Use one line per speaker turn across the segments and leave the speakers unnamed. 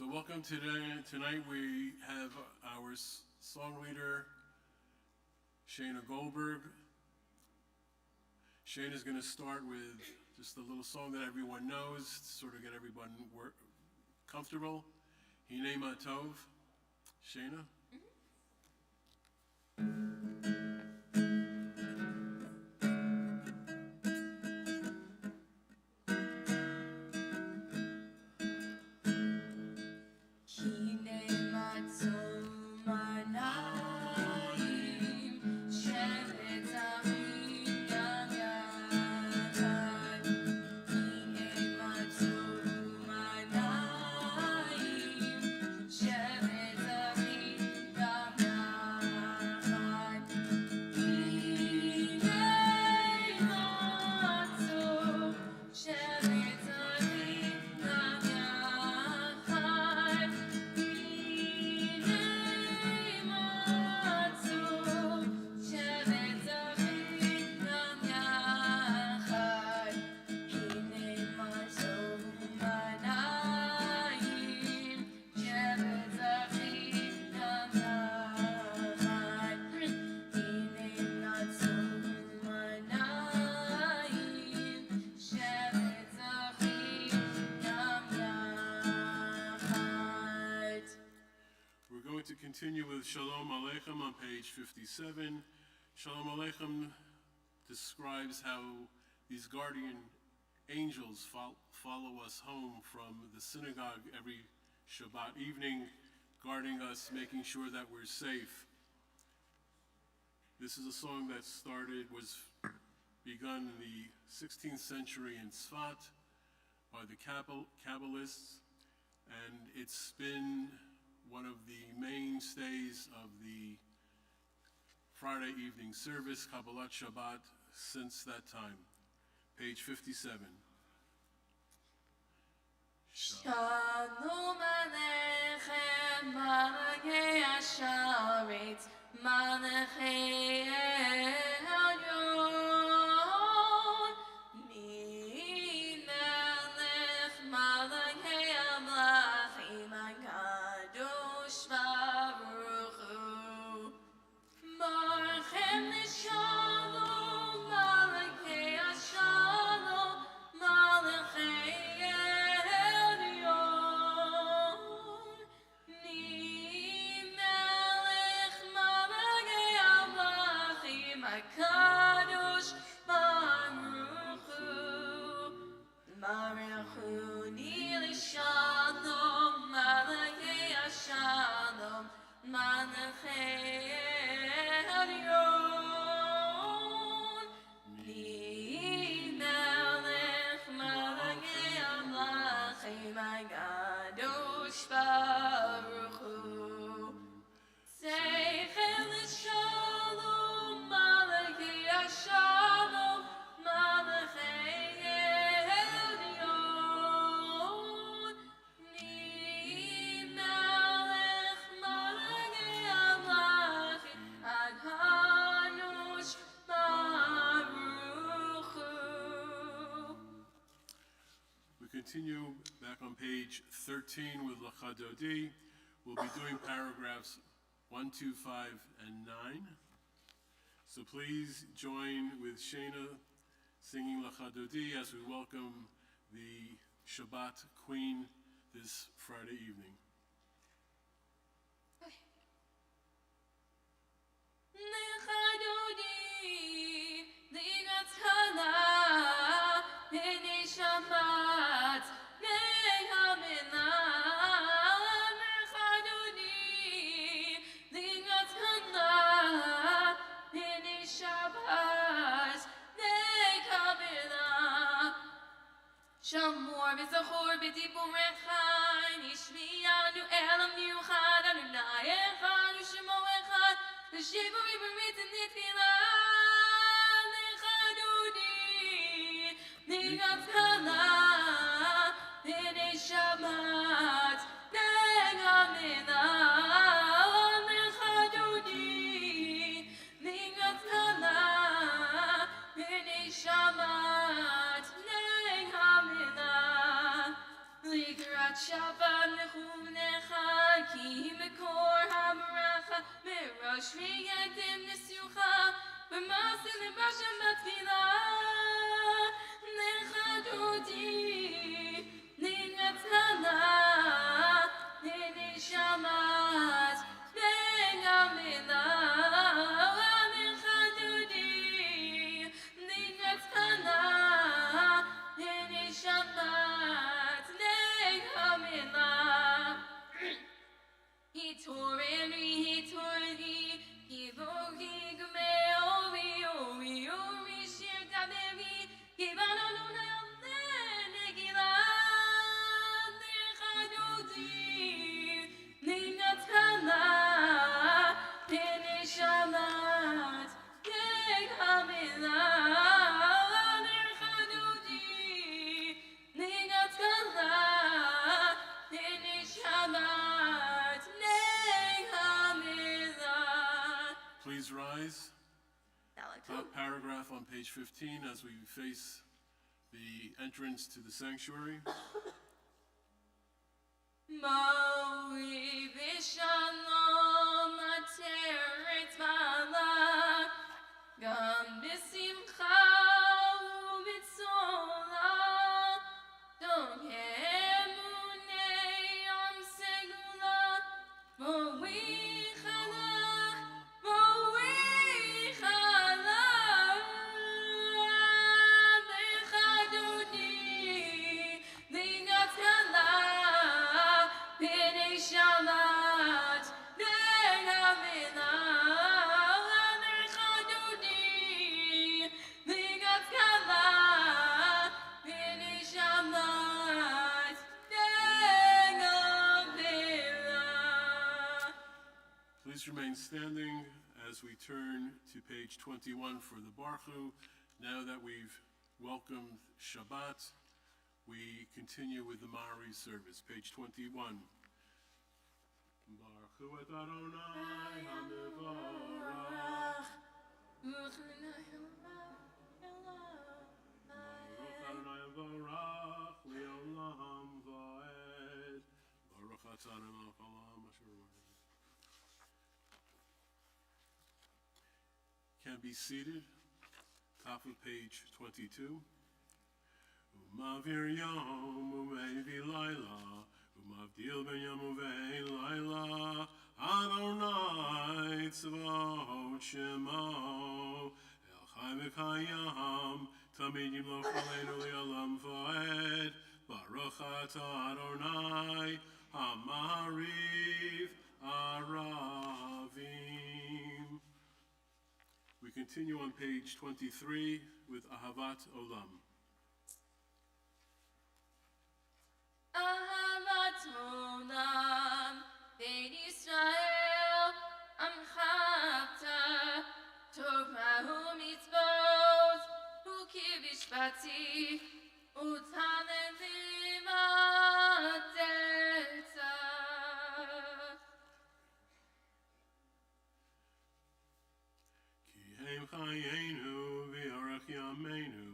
So welcome today. Tonight we have our song leader, Shayna Goldberg. Shayna's going to start with just a little song that everyone knows to sort of get everyone comfortable. Hinei Matov. Shayna? To continue with Shalom Aleichem on page 57. Shalom Aleichem describes how these guardian angels follow us home from the synagogue every Shabbat evening, guarding us, making sure that we're safe. This is a song that was begun in the 16th century in Tzfat by the Kabbalists, and it's been one of the mainstays of the Friday evening service, Kabbalat Shabbat, since that time. Page 57.
Shalom Aleichem, Malachei Hasharetz, Malachei Elyon, Mi Melech, Malachei Amlachim, HaKadosh Baruch Hu, Barchem L'Shalom, Malachei Hashalom, Malachei Kadosh Baruch Hu, Baruch Hu, Nili Shalom, Malachei Hashalom, Malachei Elyon, Ni Melech, Malachei Amlachim, HaKadosh Baruch Hu, Zeichel L'Shalom, Shalom, Malachei Elyon, Ni Melech, Malachei Amlachim, HaKadosh Baruch Hu.
We continue back on page 13 with L'Chadodi. We'll be doing paragraphs 1, 2, 5, and 9. So please join with Shayna singing L'Chadodi as we welcome the Shabbat Queen this Friday evening.
L'Chadodi, L'Gatala, B'nei Shabbat, B'nei Hamina, L'Chadodi, L'Gatala, B'nei Shabbat, B'nei Hamina, Shamor v'Zachor b'Diburecha, Nishmiyanu Elam Yuchad, Adonai Echad, U'Shemo Echad, L'Shivuri b'Mitzvah Nitfilah, L'Chadodi, L'Gatala, B'nei Shabbat, B'nei Hamina, L'Chadodi, L'Gatala, B'nei Shabbat, B'nei Hamina, L'Ikrat Shabbat, L'Chum
page 15 as we face the entrance to the sanctuary.
Mo'i v'shalom ateret malach gam b'simcha u'b'tzola do'emunei yom segula mo'i chalach l'chadoni l'gatala b'nei shalat l'gamela l'chadoni l'gatala b'nei shalat l'gamela.
Please remain standing as we turn to page 21 for the Baruch. Now that we've welcomed Shabbat, we continue with the Mari service. Page 21. Baruch Hu et Adonai HaMevorach. Baruch Adonai HaMevorach Le'olam Va'ed. Baruch Atah Adonai Melech Haolam Asher U'Ma'od. Can be seated. Top of page 22. Umavir yom umevi laila, umavdil ben yom uvein laila, Adonai tzvot shemo, El chai v'kayam, tamid yimloch aleinu li'olam va'ed, Baruch atah Adonai, Hamariv Aravim. We continue on page 23 with Ahavat Olam.
Ahavat olam bein Yisrael amchata Torah u'mitzvot u'kivishpati u'talelim ateta.
Ki heim chayenu v'yorach yameinu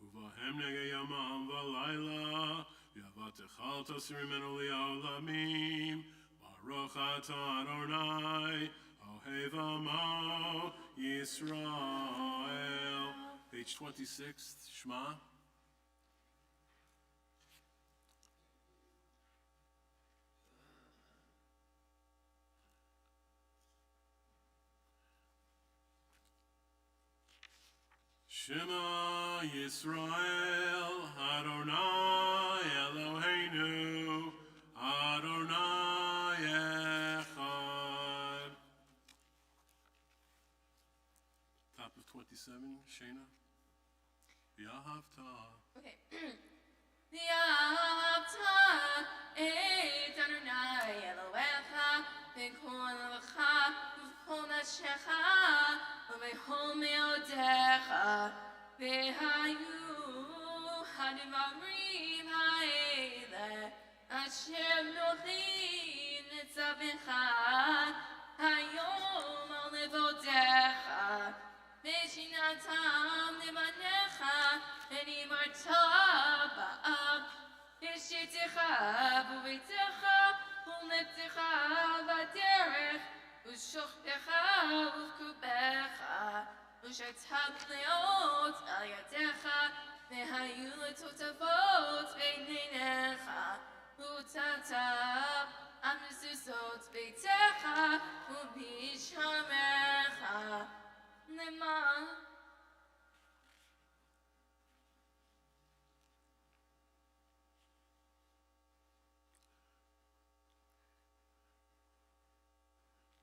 uvahem nege yamam v'layla v'yavatechal tosir mimenu li'olamim Baruch atah Adonai ohev amo Yisrael. Page 26, Shema. Shema Yisrael, Adonai Eloheinu, Adonai Echad. Top of 27, Shana. V'yahavta.
Okay. V'yahavta et Adonai Elohecha b'kol lecha u'b'kol nafshecha u'b'kol me'odecha v'hayu hadivarim ha'ele asher nochim netzavecha hayom al levodecha v'shinatam levanecha v'nimarta ba'av v'shitecha v'u'beitecha u'leptecha v'derech u'shochtecha u'v'kubecha u'shetab leot al yadecha v'hayu letotavot b'einecha u'tatab al mezuzot beitecha u'b'shamecha leman.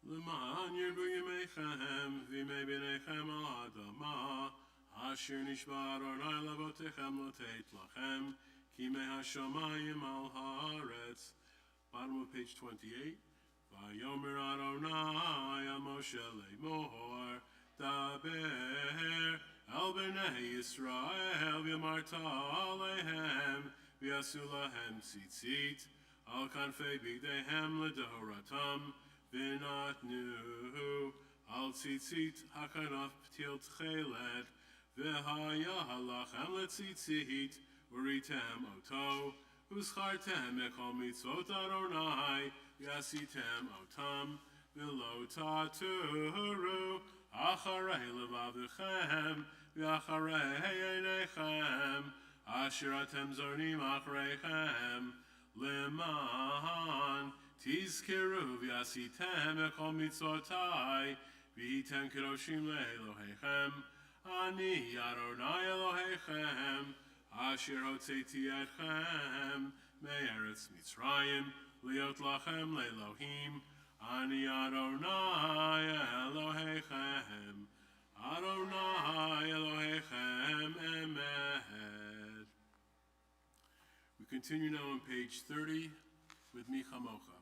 Leman yirbu yemechem v'imei b'nechem al adama asher nishba Adonai lavotechem loteit lachem ki mehashamayim al haaretz. Bottom of page 28. Vayomer Adonai al Moshe le'mor daber el b'nei Yisrael v'yamarta alehem v'yasu lahem tzitzit al kanfei bigdehem ledoratam v'natnu al tzitzit hakanaf p'til tchelet V'haya halachem letzitzit, uritem oto, uschartem echol mitzvot Adonai, v'yasitem otam, v'lo taturu, acharei levavichem, v'acharei einechem, asher atem zornim achreichem, leman, tizkeru v'yasitem echol mitzvotai, v'hitem kedoshim le'elohechem, ani Adonai Elohechem, asher hotzeti etchem, me'eretz Mitzrayim, liot lachem le'elohim, ani Adonai Elohechem, Adonai Elohechem, emet. We continue now on page 30 with Mi Chamocha.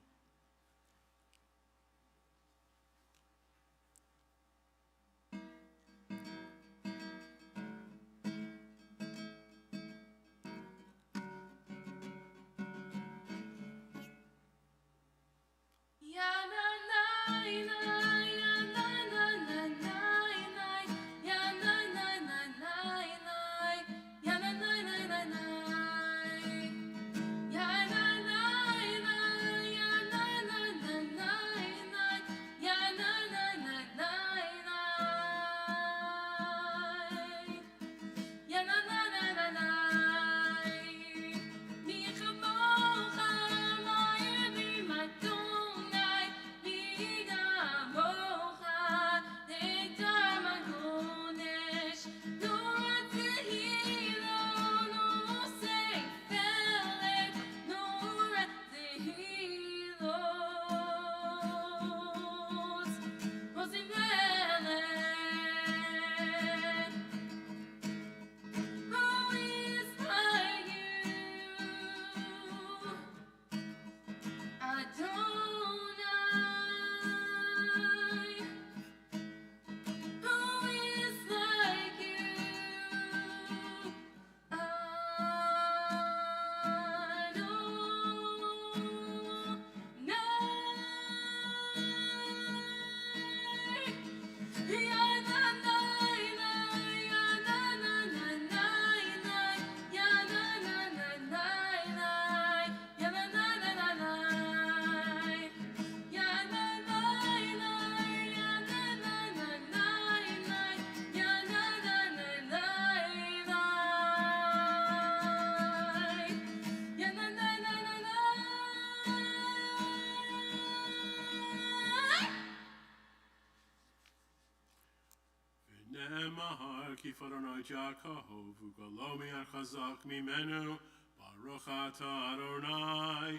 Ki Adonai Yaakov, ugalomi achazak mimenu, Baruch ata Adonai,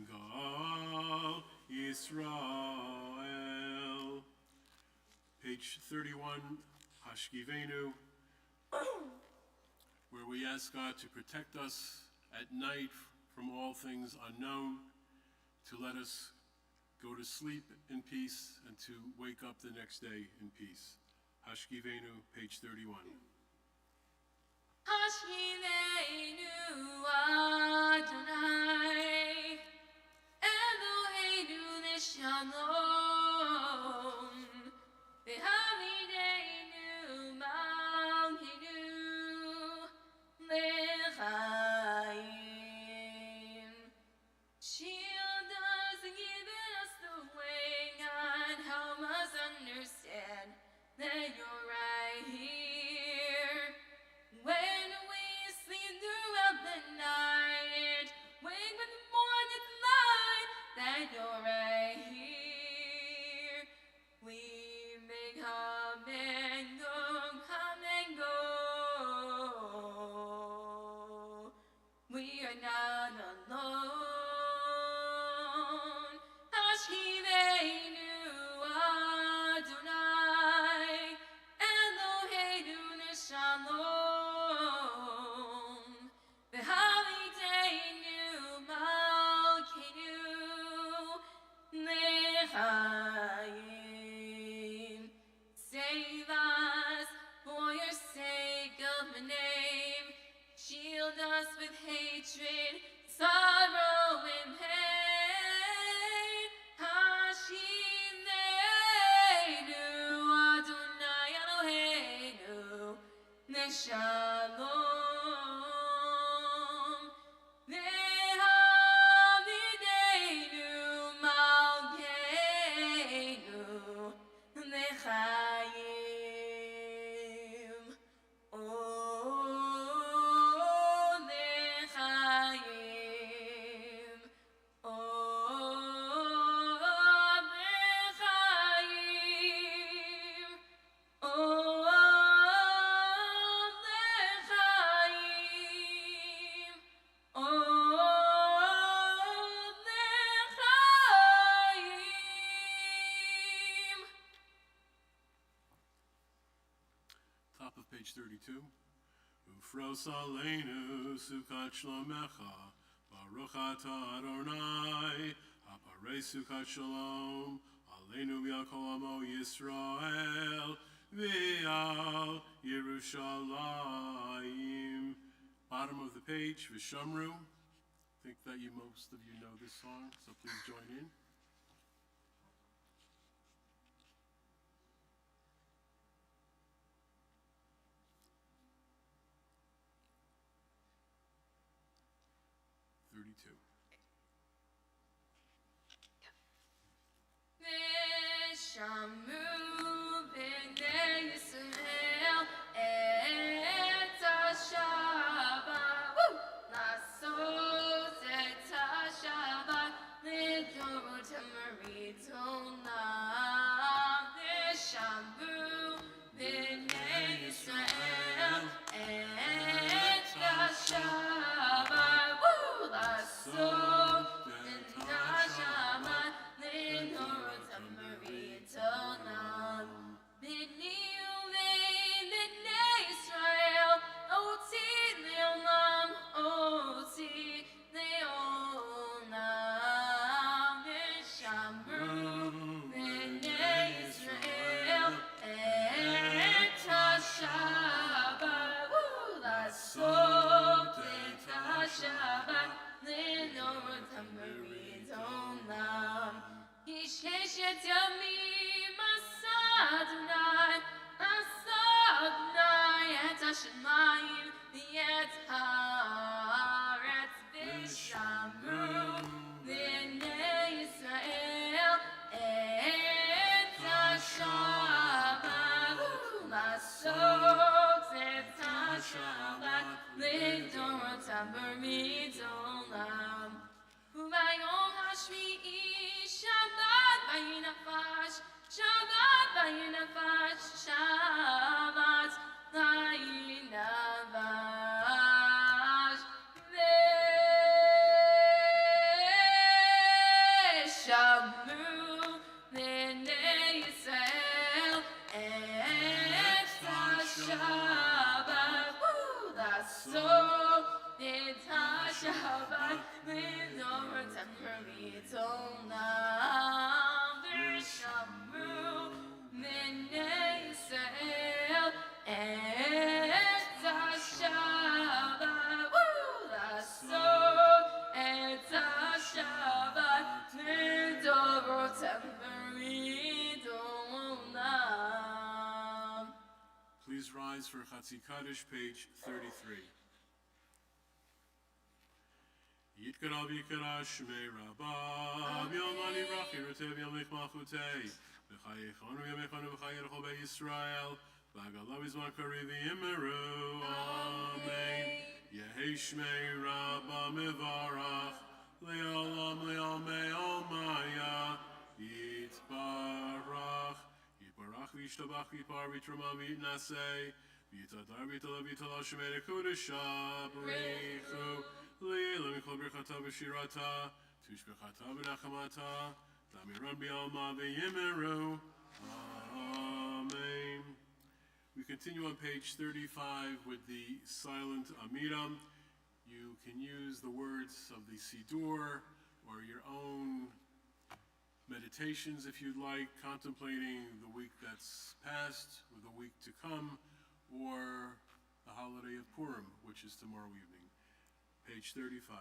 Gal Yisrael. Page 31, Hashkivenu, where we ask God to protect us at night from all things unknown, to let us go to sleep in peace and to wake up the next day in peace. Hashkivenu, page 31.
Hashkivenu Adonai, Eloheinu l'shalom, v'havidenu malkeinu l'chaim. Shield us and give us the way, God, help us understand that you're right here. When we sleep throughout the night, wake with the morning light, that you're right here. We may come and go, come and go. We are not alone. Hashkivenu Adonai, Eloheinu l'shalom, v'havidenu malkeinu l'chaim. Save us for your sake of the name. Shield us with hatred, sorrow,
32. Ufros aleinu sukat shlomecha, baruch atah Adonai, haparei sukat shalom, aleinu v'al kol amo Yisrael, v'al Yerushalayim. Bottom of the page, V'shamru. I think that most of you know this song, so please join in.
V'shamru b'nei Yisrael et ha-Shabbat, לעשות את השבת לדורותם מריתונם. ושמרו בני ישראל את השבת, לעשות את השבת לדורותם מריתונם. בני ובני ישראל אותי לעולם, אותי לעולם. ושמרו בני ישראל את השבת, לעשות את השבת לדורותם מריתונם. כי ששת ימים עשה אדוני, עשה אדוני את השמיים ואת הארץ. ושמרו בני ישראל את השבת, לעשות את השבת לדורותם מריתונם. וביום השביעי שבת וינפש, שבת וינפש, שבת וינפש. ושמרו בני ישראל את השבת, לעשות את השבת לדורותם מריתונם. ושמרו בני ישראל את השבת, לעשות את השבת לדורותם מריתונם.
Please rise for Chatzi Kaddish, page 33. Yitkara v'yikara shmei Rabba, Yom Alivrach Yerotev Yom Malchutei, V'chayechonu Yomechonu V'chayercho Be'Yisrael, V'agalav Yizman Kari V'yimeru, Amen. Yehi shmei Rabba mevarach, Le'olam le'omei omaya, Yitbarach, Yitbarach v'yishtabach v'yipar v'yitrama v'yitnasei, V'yitadar v'yitala v'yitala shmei Rekudesha, B'reichu, Le'ila mikol birchata v'shirata, tushbechata v'nachamata, Damiran b'alma v'yimeru. Amen. We continue on page 35 with the silent Amiram. You can use the words of the Siddur or your own meditations if you'd like, contemplating the week that's passed or the week to come, or the holiday of Purim, which is tomorrow evening. Page 35.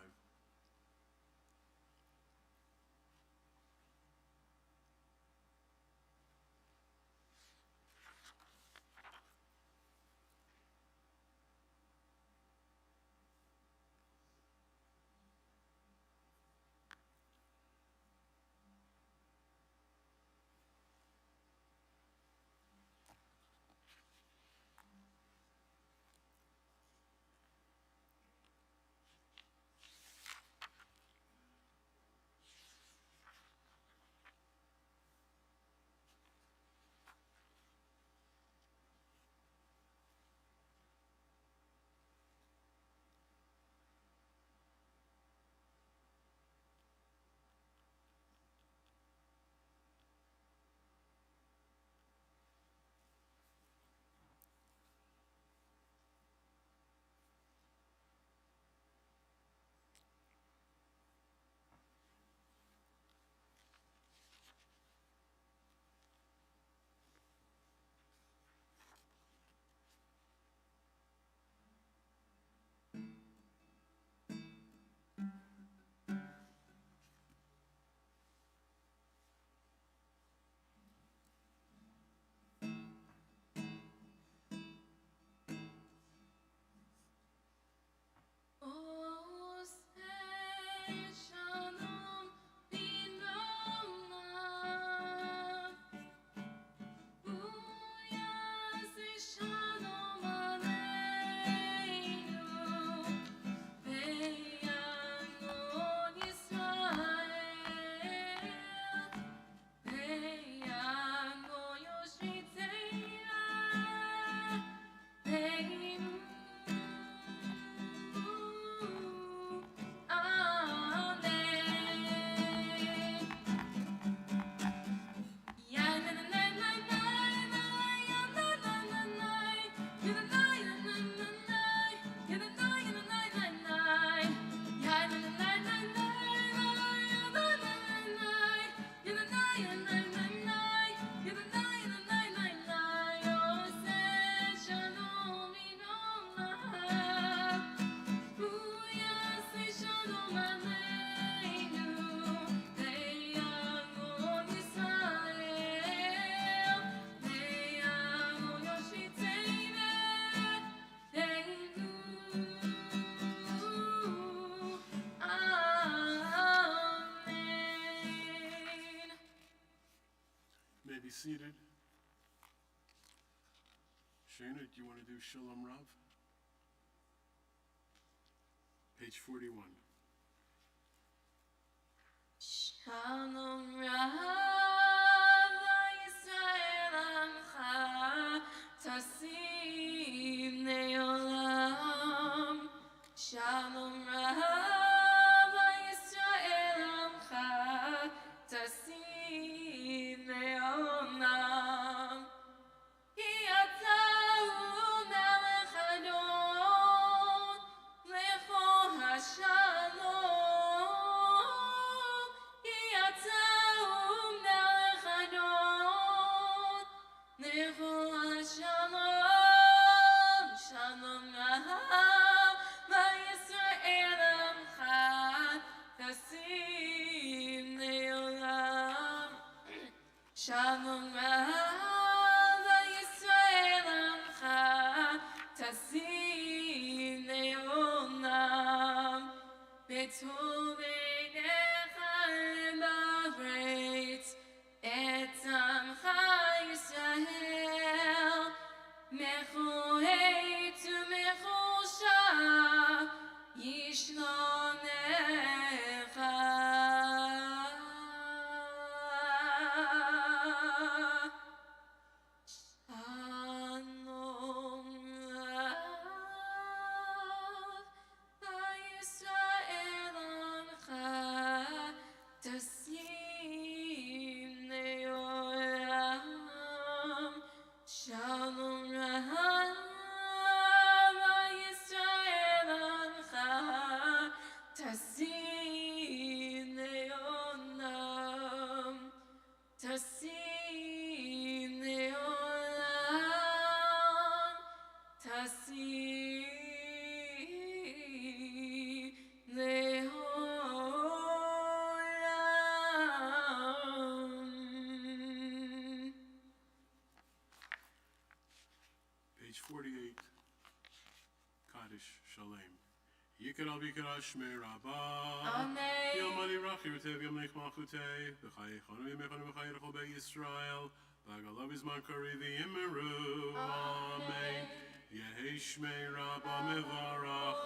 seated. Shana, do you want to do Shalom Rav? Page 41.
Shalom Rav Yisrael Amcha Tasim Ne'olam. Shalom Rav Yisrael Amcha Tasim Ne'olam. Ki atah melech Adon lecho hashalom. Ki atah melech Adon lecho hashalom. Shalom Rav Yisrael Amcha Tasim Ne'olam. Shalom Rav Yisrael Amcha Tasim Ne'olam. B'tov einecha lebaret et Amcha Yisrael. Mechohet umechosha yishlonecha. Shalom Rav Yisrael Amcha Tasim Ne'olam. Shalom Rav Yisrael Amcha Tasim Ne'olam. Tasim Ne'olam. Tasim Ne'olam.
Page 48. Kaddish Shalem. Yikra bikra shmei Rabbah.
Amen.
Yom Ali Rachir Tev Yom Lech Malchutei. B'chai Echonu Yemechonu B'chai Rechol Beit Yisrael. B'agalav Izman Kari V'Yimeru. Amen. Yehi shmei Rabbah mevarach.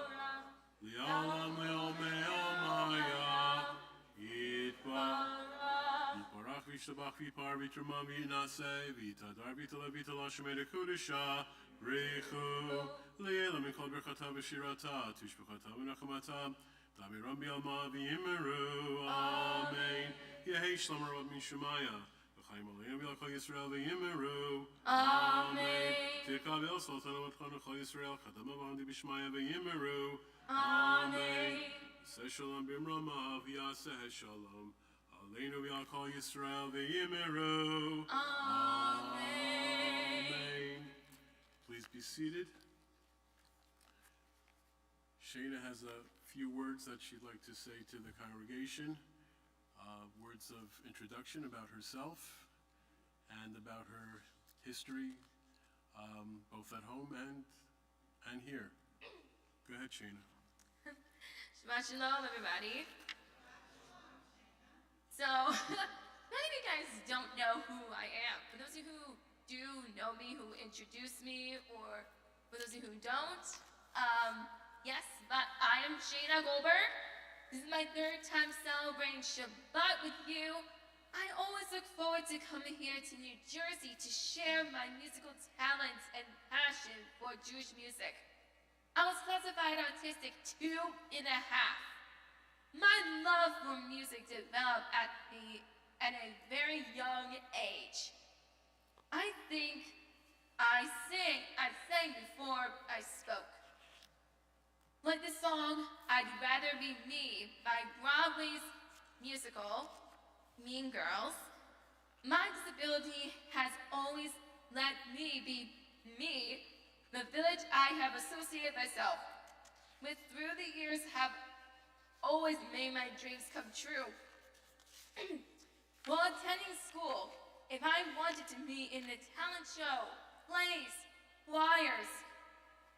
Li'olam le'omei omaya. Yitbarach. Yitbarach v'yishtabach v'yipar v'yitramam v'yinaseh. V'yitadar v'yitala v'yitala shemei dekudesha. Richu. Li'ela mikol berchata v'shirata. Tushbechata v'nachamata. Damiram bi'alma v'yimeru. Amen. Yehi shlomo Rav Mishumaya. V'chaim aleinu v'lachol Yisrael v'yimeru.
Amen.
Tikavel sultan v'tchonu chol Yisrael. Chadam avandi b'shmaya v'yimeru.
Amen.
Say shalom b'mrama v'yaseh shalom. Aleinu v'yachol Yisrael v'yimeru.
Amen.
Please be seated. Shana has a few words that she'd like to say to the congregation. Words of introduction about herself and about her history, both at home and here. Go ahead, Shana.
Shabbat shalom, everybody. So, many of you guys don't know who I am. For those of you who do know me, who introduced me, or for those of you who don't, yes, but I am Shana Goldberg. This is my third time celebrating Shabbat with you. I always look forward to coming here to New Jersey to share my musical talent and passion for Jewish music. I was classified autistic 2.5. My love for music developed at a very young age. I think I sang before I spoke. Like the song I'd Rather Be Me by Broadway's musical Mean Girls, my disability has always let me be me, the village I have associated myself with through the years have always made my dreams come true. While attending school, if I wanted to be in a talent show, plays, choirs,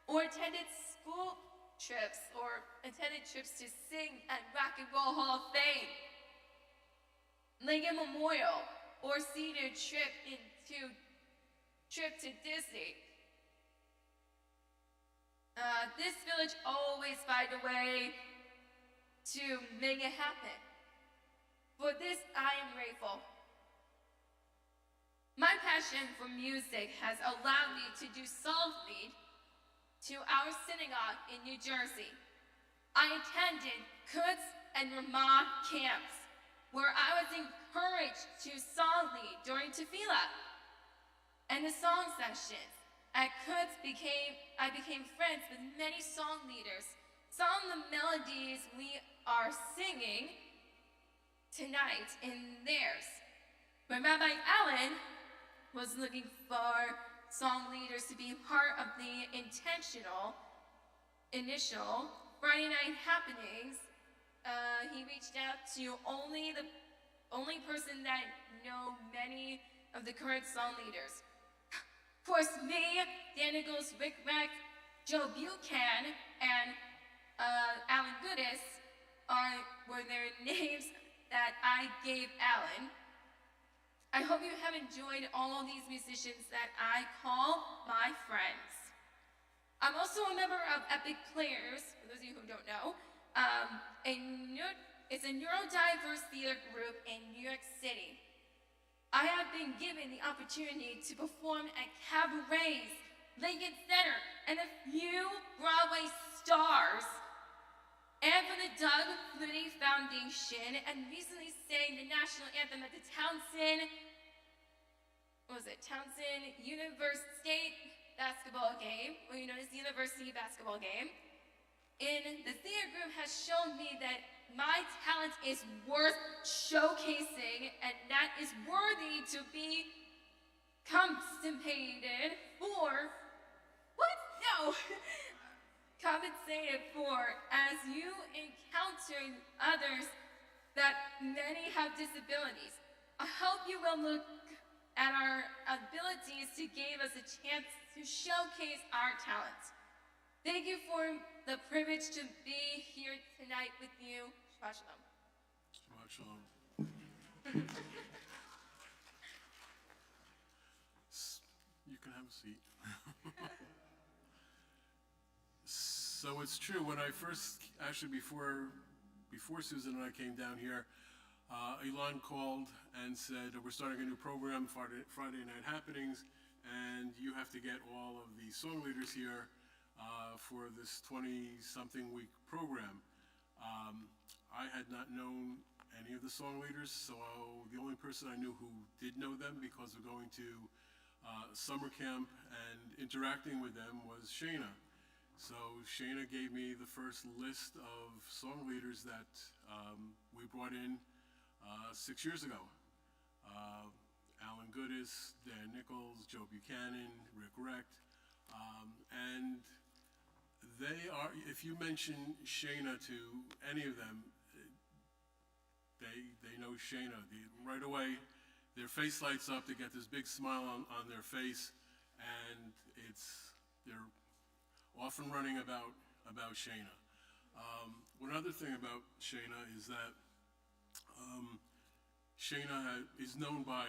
or attended school trips, or attended trips to sing at Rock and Roll Hall of Fame, Lincoln Memorial, four-seater trip to Disney. This village always find a way to make it happen. For this, I am grateful. My passion for music has allowed me to do song lead to our synagogue in New Jersey. I attended Kutz and Ramah camps, where I was encouraged to song lead during tefillah and the song sessions. At Kutz, I became friends with many song leaders. Some of the melodies we are singing tonight in theirs. But Rabbi Allen was looking for song leaders to be part of the initial Friday night happenings. He reached out to the only person that know many of the current song leaders. Of course, me, Dan Nichols, Rick Reck, Joe Buchanan, and Alan Goodis were their names that I gave Alan. I hope you have enjoyed all these musicians that I call my friends. I'm also a member of Epic Players, for those of you who don't know. It's a neurodiverse theater group in New York City. I have been given the opportunity to perform at cabarets, Lincoln Center, and a few Broadway stars, and for the Doug Flutie Foundation, and recently sang the national anthem at the Townsend State basketball game, or you know, it's the university basketball game. And the theater group has shown me that my talent is worth showcasing, and that is worthy to be compensated for. What? No. Compensated for as you encounter others that many have disabilities. I hope you will look at our abilities to give us a chance to showcase our talents. Thank you for the privilege to be here tonight with you. Shabbat shalom.
Shabbat shalom. You can have a seat. So it's true, when I first, actually before Susan and I came down here, Elon called and said, we're starting a new program, Friday Night Happenings, and you have to get all of the song leaders here for this 20-something week program. I had not known any of the song leaders, so the only person I knew who did know them because of going to summer camp and interacting with them was Shana. So Shana gave me the first list of song leaders that we brought in 6 years ago. Alan Goodis, Dan Nichols, Joe Buchanan, Rick Recht, and they are, if you mention Shana to any of them, they know Shana. Right away, their face lights up, they get this big smile on their face, and they're often running about Shana. One other thing about Shana is that Shana is known by,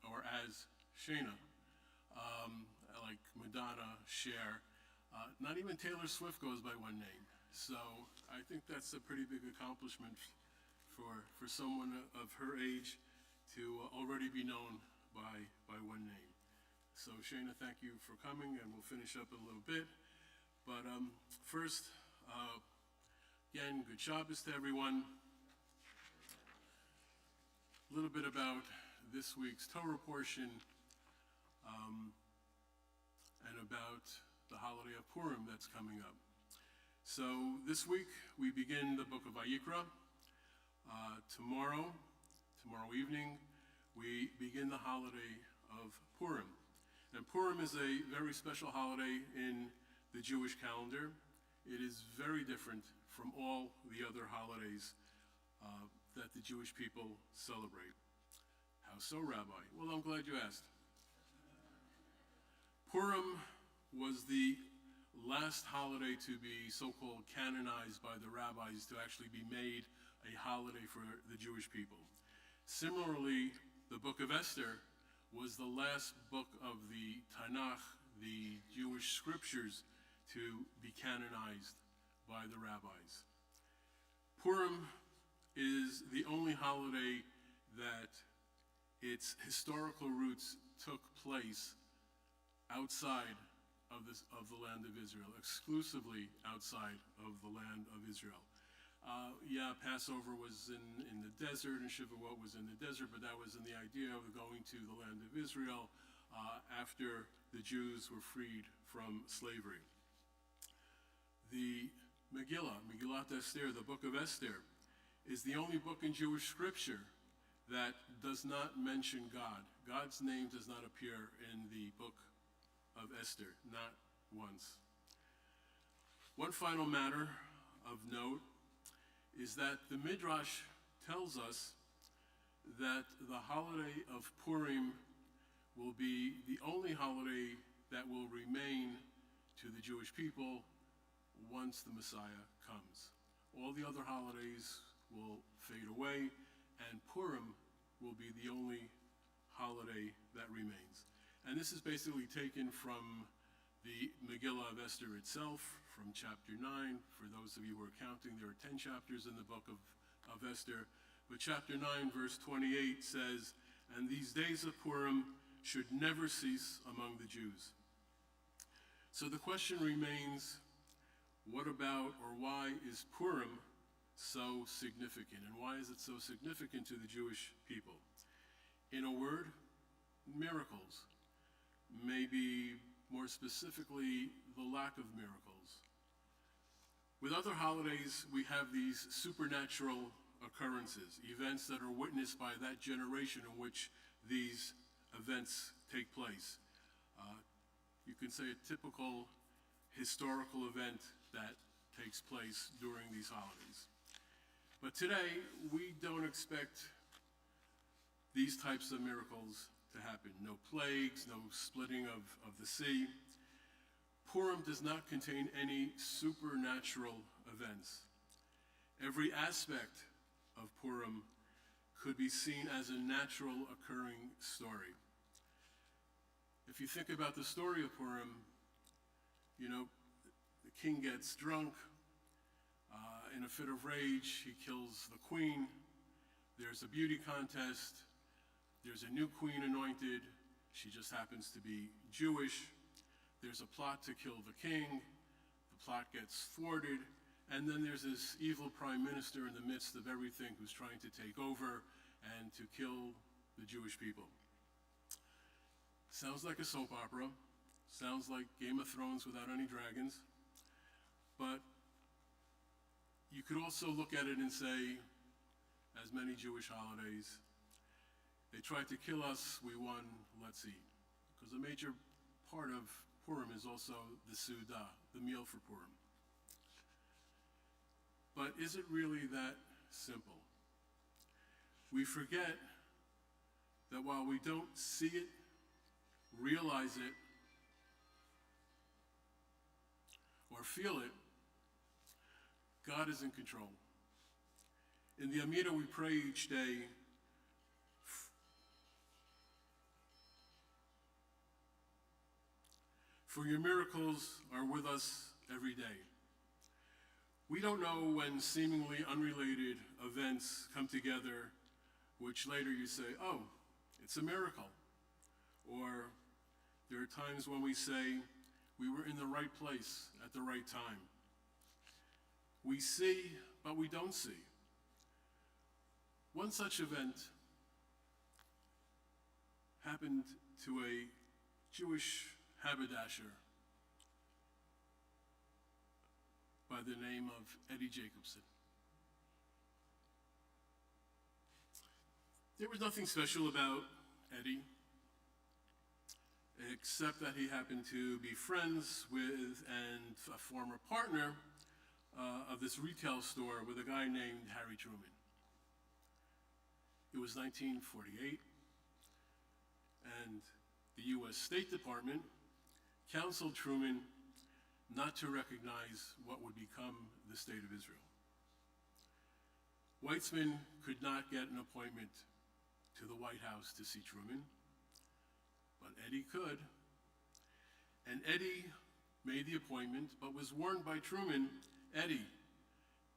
or as Shana, like Madonna, Cher. Not even Taylor Swift goes by one name. So I think that's a pretty big accomplishment for someone of her age to already be known by one name. So Shana, thank you for coming, and we'll finish up in a little bit. But first, again, good Shabbos to everyone. A little bit about this week's Torah portion and about the holiday of Purim that's coming up. So this week we begin the book of Vayikra. Tomorrow evening, we begin the holiday of Purim. And Purim is a very special holiday in the Jewish calendar. It is very different from all the other holidays that the Jewish people celebrate. How so, Rabbi? Well, I'm glad you asked. Purim was the last holiday to be so-called canonized by the rabbis to actually be made a holiday for the Jewish people. Similarly, the book of Esther was the last book of the Tanakh, the Jewish scriptures, to be canonized by the rabbis. Purim is the only holiday that its historical roots took place outside of the land of Israel, exclusively outside of the land of Israel. Passover was in the desert, and Shavuot was in the desert, but that was in the idea of going to the land of Israel after the Jews were freed from slavery. The Megillat Esther, the book of Esther, is the only book in Jewish scripture that does not mention God. God's name does not appear in the book of Esther, not once. One final matter of note is that the Midrash tells us that the holiday of Purim will be the only holiday that will remain to the Jewish people once the Messiah comes. All the other holidays will fade away, and Purim will be the only holiday that remains. And this is basically taken from the Megillah of Esther itself, from chapter 9. For those of you who are counting, there are 10 chapters in the book of Esther. But chapter 9, verse 28 says, "And these days of Purim should never cease among the Jews." So the question remains, what about, or why is Purim so significant? And why is it so significant to the Jewish people? In a word, miracles. Maybe more specifically, the lack of miracles. With other holidays, we have these supernatural occurrences, events that are witnessed by that generation in which these events take place. You can say a typical historical event that takes place during these holidays. But today, we don't expect these types of miracles to happen. No plagues, no splitting of the sea. Purim does not contain any supernatural events. Every aspect of Purim could be seen as a natural occurring story. If you think about the story of Purim, the king gets drunk. In a fit of rage, he kills the queen. There's a beauty contest. There's a new queen anointed. She just happens to be Jewish. There's a plot to kill the king. The plot gets thwarted. And then there's this evil prime minister in the midst of everything who's trying to take over and to kill the Jewish people. Sounds like a soap opera. Sounds like Game of Thrones without any dragons. But you could also look at it and say, as many Jewish holidays, they tried to kill us, we won, let's eat. Because a major part of Purim is also the Suda, the meal for Purim. But is it really that simple? We forget that while we don't see it, realize it, or feel it, God is in control. In the Amidah we pray each day, "For your miracles are with us every day." We don't know when seemingly unrelated events come together, which later you say, "Oh, it's a miracle." Or there are times when we say, "We were in the right place at the right time." We see, but we don't see. One such event happened to a Jewish haberdasher by the name of Eddie Jacobson. There was nothing special about Eddie, except that he happened to be friends with and a former partner of this retail store with a guy named Harry Truman. It was 1948, and the U.S. State Department counseled Truman not to recognize what would become the State of Israel. Weizmann could not get an appointment to the White House to see Truman, but Eddie could. And Eddie made the appointment, but was warned by Truman, Eddie,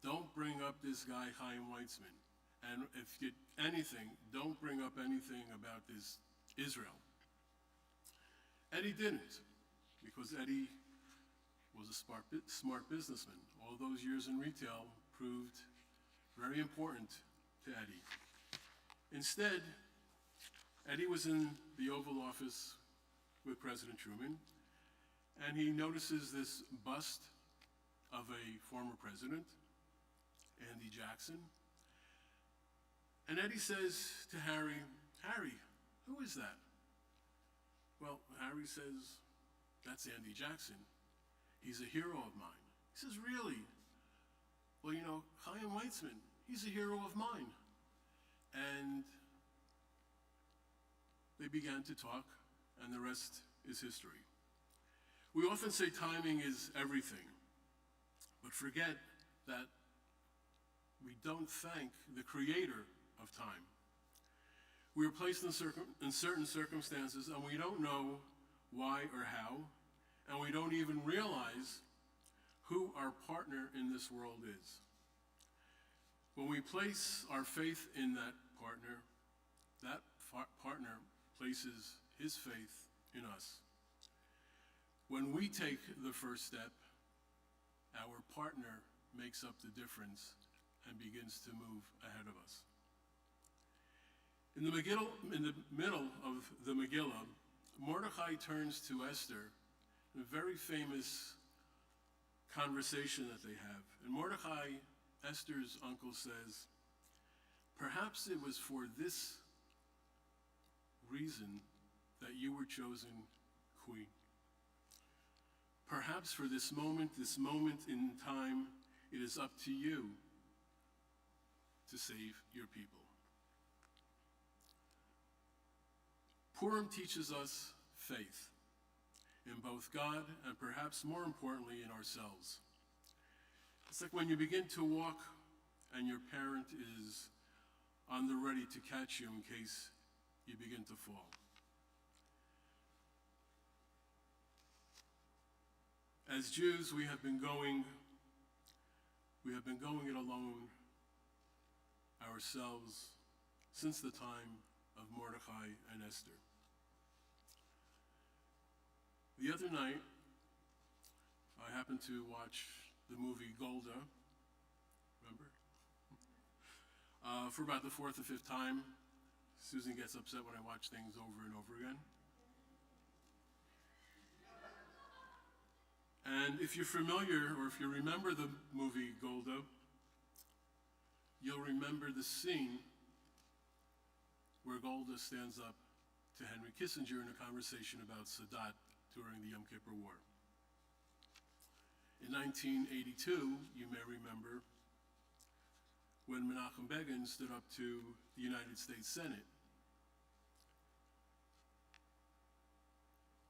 don't bring up this guy Chaim Weizmann. And if you anything, don't bring up anything about this Israel. Eddie didn't, because Eddie was a smart businessman. All those years in retail proved very important to Eddie. Instead, Eddie was in the Oval Office with President Truman, and he notices this bust of a former president, Andy Jackson. And Eddie says to Harry, Harry, who is that? Well, Harry says, that's Andy Jackson. He's a hero of mine. He says, really? Well, you know, Chaim Weizmann, he's a hero of mine. And they began to talk, and the rest is history. We often say timing is everything, but forget that we don't thank the creator of time. We are placed in certain circumstances, and we don't know why or how, and we don't even realize who our partner in this world is. When we place our faith in that partner places his faith in us. When we take the first step, our partner makes up the difference and begins to move ahead of us. In the middle of the Megillah, Mordechai turns to Esther in a very famous conversation that they have. And Mordechai, Esther's uncle, says, perhaps it was for this reason that you were chosen queen. Perhaps for this moment in time, it is up to you to save your people. Purim teaches us faith in both God and perhaps more importantly in ourselves. It's like when you begin to walk and your parent is on the ready to catch you in case you begin to fall. As Jews, we have been going it alone ourselves since the time of Mordechai and Esther. The other night, I happened to watch the movie Golda, remember? For about the fourth or fifth time. Susan gets upset when I watch things over and over again. And if you're familiar, or if you remember the movie Golda, you'll remember the scene where Golda stands up to Henry Kissinger in a conversation about Sadat during the Yom Kippur War. In 1982, you may remember, when Menachem Begin stood up to the United States Senate.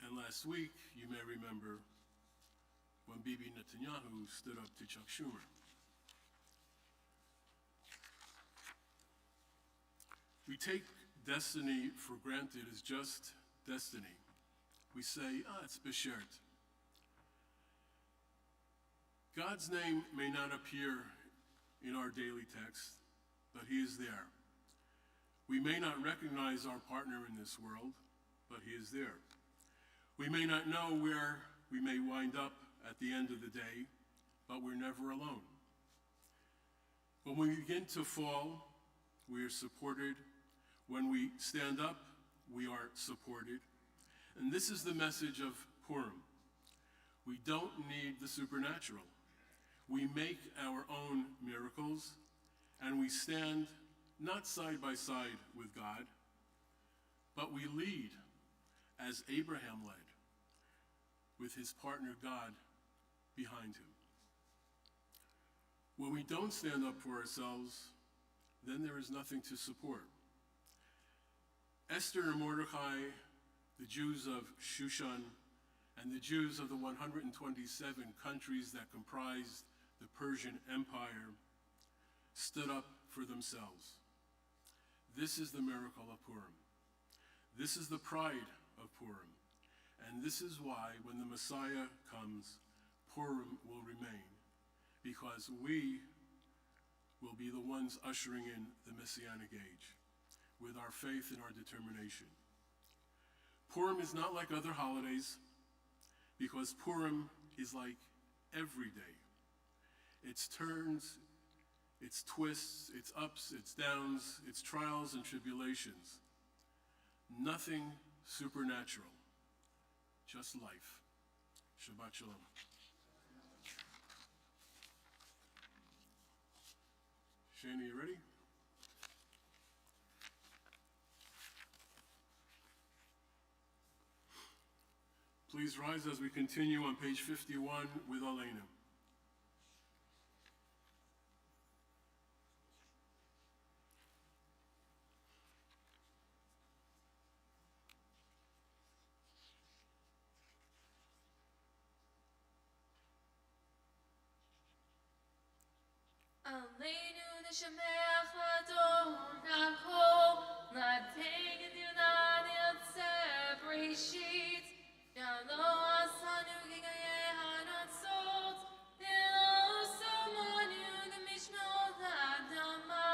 And last week, you may remember, when Bibi Netanyahu stood up to Chuck Schumer. We take destiny for granted as just destiny. We say, it's beshert. God's name may not appear in our daily text, but he is there. We may not recognize our partner in this world, but he is there. We may not know where we may wind up at the end of the day, but we're never alone. When we begin to fall, we are supported. When we stand up, we are supported. And this is the message of Purim. We don't need the supernatural. We make our own miracles, and we stand not side by side with God, but we lead as Abraham led, with his partner God behind him. When we don't stand up for ourselves, then there is nothing to support. Esther and Mordechai, the Jews of Shushan, and the Jews of the 127 countries that comprised the Persian Empire stood up for themselves. This is the miracle of Purim. This is the pride of Purim. And this is why when the Messiah comes, Purim will remain, because we will be the ones ushering in the Messianic age with our faith and our determination. Purim is not like other holidays, because Purim is like every day. Its turns, its twists, its ups, its downs, its trials and tribulations. Nothing supernatural, just life. Shabbat Shalom. Shani, you ready? Please rise as we continue on page 51 with Aleinu.
Aleinu nishamech l'adorako, l'adegenu l'adiyatze breshit, yalo asanu gigaye hanatzot, yalo samanu gemishmot l'adama,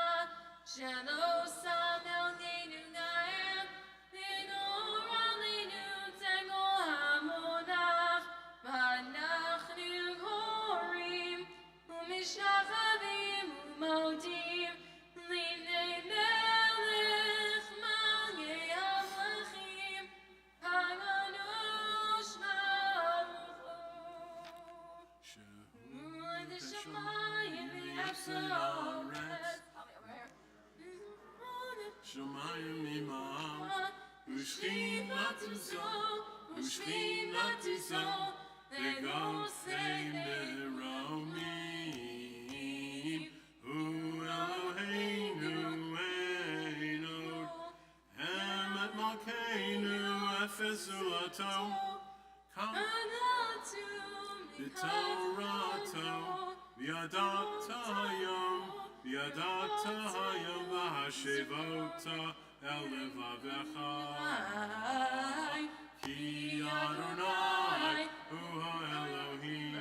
shelo samel genu gaem, linor aleinu tengo hamonach, v'anachnu horim, u'mishachavim u'modim, livnei melech malgei hamlachim, hagadosh baruch hu. Shehu d'shamayim v'yapsaret.
Shamayim imam, u'shchinatu zo, v'gosei meromim, hu Eloheinu eino, emet malkeinu efezu lato, v'torato, v'yadata hayom v'hashevota el levavecha. Ki Adonai hu ha'Elohim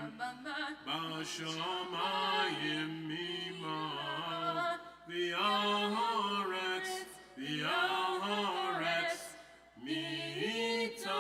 b'shamayim imam v'al haaretz mitach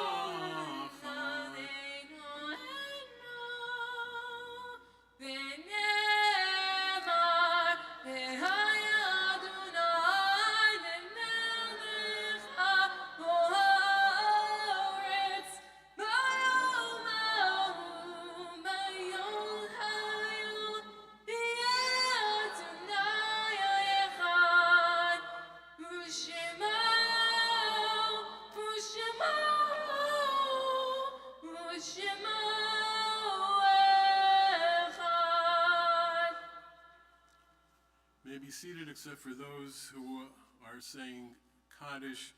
may be seated except for those who are saying Kaddish,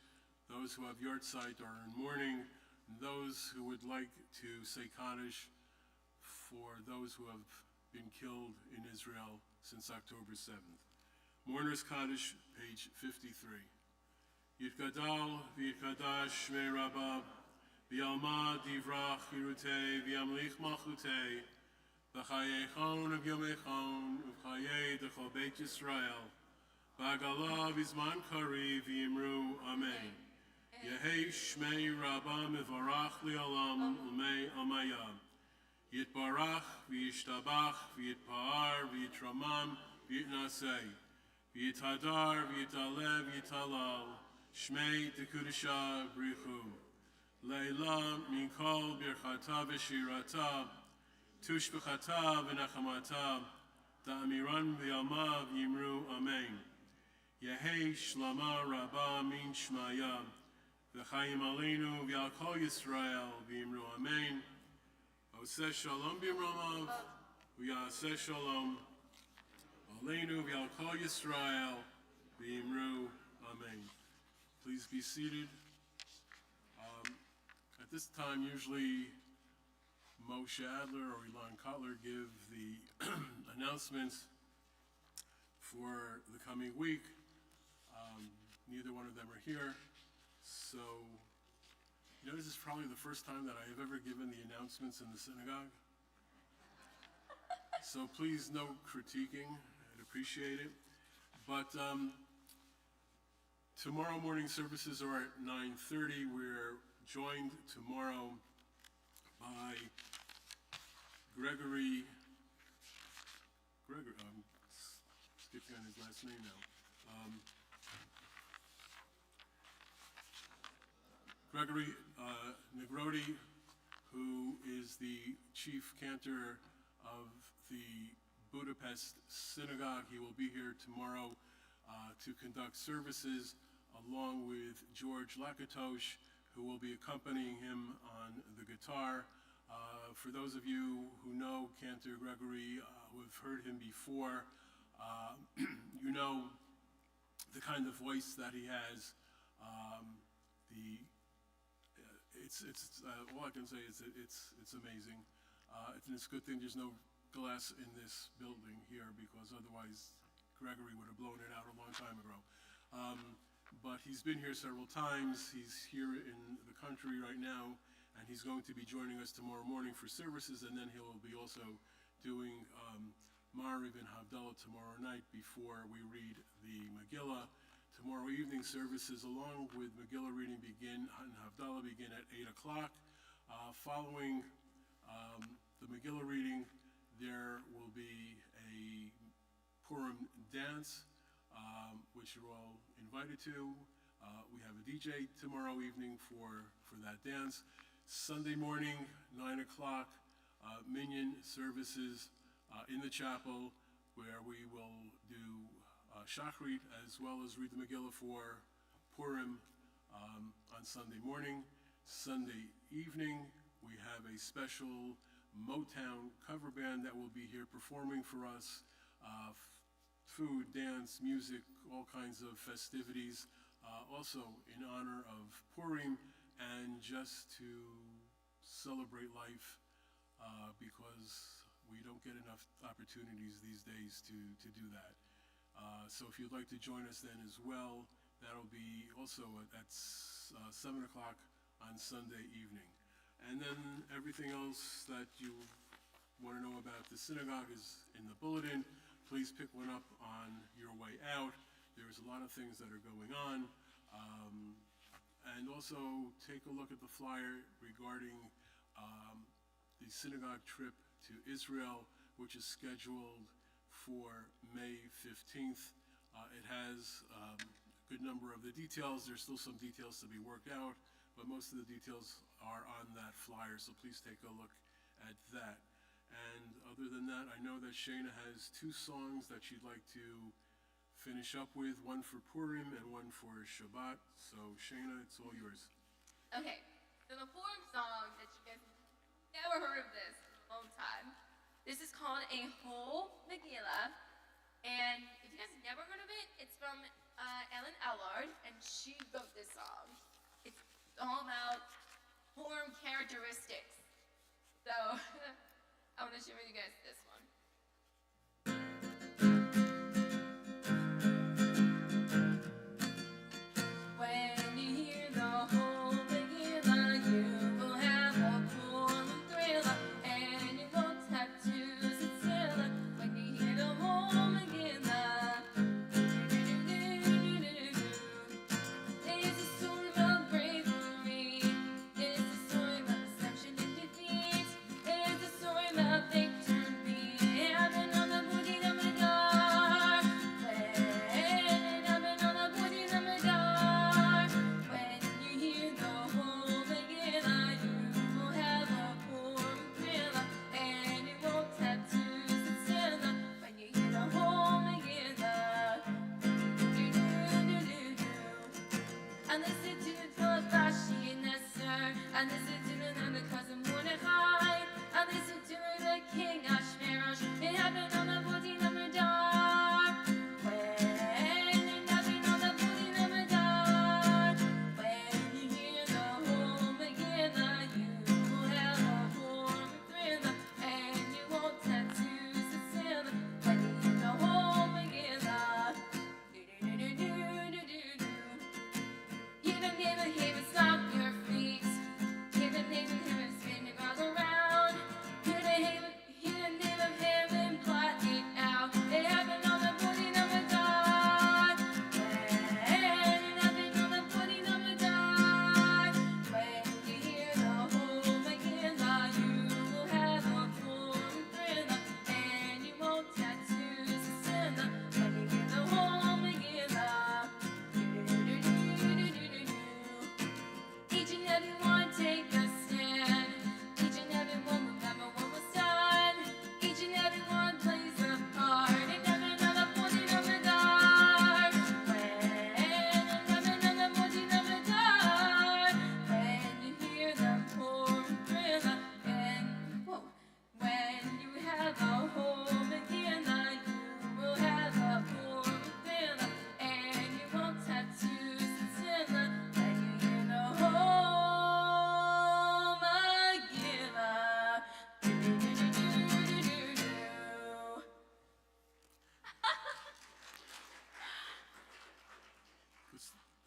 those who have Yortzeit or in mourning, and those who would like to say Kaddish for those who have been killed in Israel since October 7th. Mourners Kaddish, page 53. Yitgadal v'yitkadash shmei Rabbah, v'yalma divrach yirutei, v'yamlich malchutei, v'chayechon v'yomechon, v'chayei d'chol Beit Yisrael, v'agala v'zman kari v'yimru amen. Yehei shmei Rabbah mivarach li'olam u'mei amayam. Yitbarach v'yishtabach v'yitpa'ar v'yitramam v'yitnasei. V'yithadar v'yitalev v'yitalal. Shmei tekudisha brichu. Leila min kol birchata v'shirata. Tushbechata v'nachamata. Da'amiran v'yalma v'yimru amen. Yehei shlama rabba min shmaya. V'chayim aleinu v'yal kol Yisrael v'yimru amen. Oseh shalom b'imromav v'yaseh shalom. Aleinu v'yal kol Yisrael v'yimru amen. Please be seated. At this time, usually Moshe Adler or Ilan Kotler give the announcements for the coming week. neither one of them are here. So, this is probably the first time that I have ever given the announcements in the synagogue. So please, no critiquing. I'd appreciate it. But tomorrow morning services are at 9:30. We're joined tomorrow by Gregory, I'm skipping on his last name now. Gregory Negrodi, who is the chief cantor of the Budapest Synagogue. He will be here tomorrow to conduct services, along with George Lakatosh, who will be accompanying him on the guitar. For those of you who know Cantor Gregory, who have heard him before, you know the kind of voice that he has. All I can say is that it's amazing. And it's a good thing there's no glass in this building here, because otherwise Gregory would have blown it out a long time ago. But he's been here several times. He's here in the country right now, and he's going to be joining us tomorrow morning for services, and then he'll be also doing Ma'ariv and Havdalah tomorrow night before we read the Megillah. Tomorrow evening services, along with Megillah reading, begin and Havdalah begin at 8 o'clock. Following the Megillah reading, there will be a Purim dance, which you're all invited to. We have a DJ tomorrow evening for that dance. Sunday morning, 9 o'clock, minyan services in the chapel, where we will do Shachrit, as well as read the Megillah for Purim on Sunday morning. Sunday evening, we have a special Motown cover band that will be here performing for us. Food, dance, music, all kinds of festivities, also in honor of Purim, and just to celebrate life, because we don't get enough opportunities these days to do that. So if you'd like to join us then as well, that'll be also at 7 o'clock on Sunday evening. And then everything else that you want to know about the synagogue is in the bulletin. Please pick one up on your way out. There's a lot of things that are going on. And also take a look at the flyer regarding the synagogue trip to Israel, which is scheduled for May 15th. It has a good number of the details. There's still some details to be worked out, but most of the details are on that flyer, so please take a look at that. And other than that, I know that Shana has 2 songs that she'd like to finish up with, one for Purim and one for Shabbat. So Shana, it's all yours.
Okay, so the Purim song that you guys never heard of this in a long time. This is called A Whole Megillah, and if you guys have never heard of it, it's from Ellen Allard, and she wrote this song. It's all about Purim characteristics. So I want to share with you guys this one. When you hear the whole Megillah, you will have a Purim thriller, and you won't have to sit still when you hear the whole Megillah. It's a story about bravery. It's a story about deception and defeat. It's a story about victory.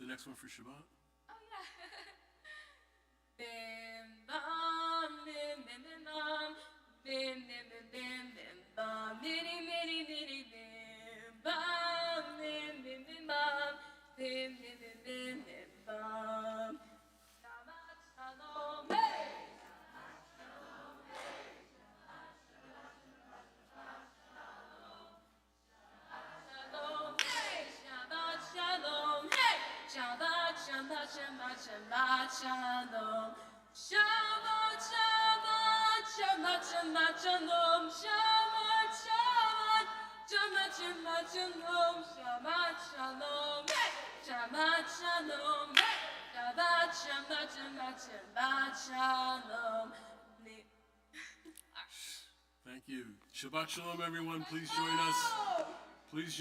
the next one for Shabbat?
Oh yeah. Bim bam bim bim bim bam bim bim bim bim bim bam mini mini mini bim bam bim bim bim bam bim bim bim bim bim bam. Shabbat shalom, hey! Shalom, hey! Shabbat shalom, hey! Shabbat Shabbat Shabbat Shabbat shalom. Shabbat Shabbat Shabbat Shabbat shalom. Shabbat Shabbat Shabbat Shabbat shalom. Shabbat shalom, hey! Shabbat shalom, hey! Shabbat Shabbat Shabbat Shabbat shalom.
Thank you. Shabbat shalom, everyone. Please join us. Please join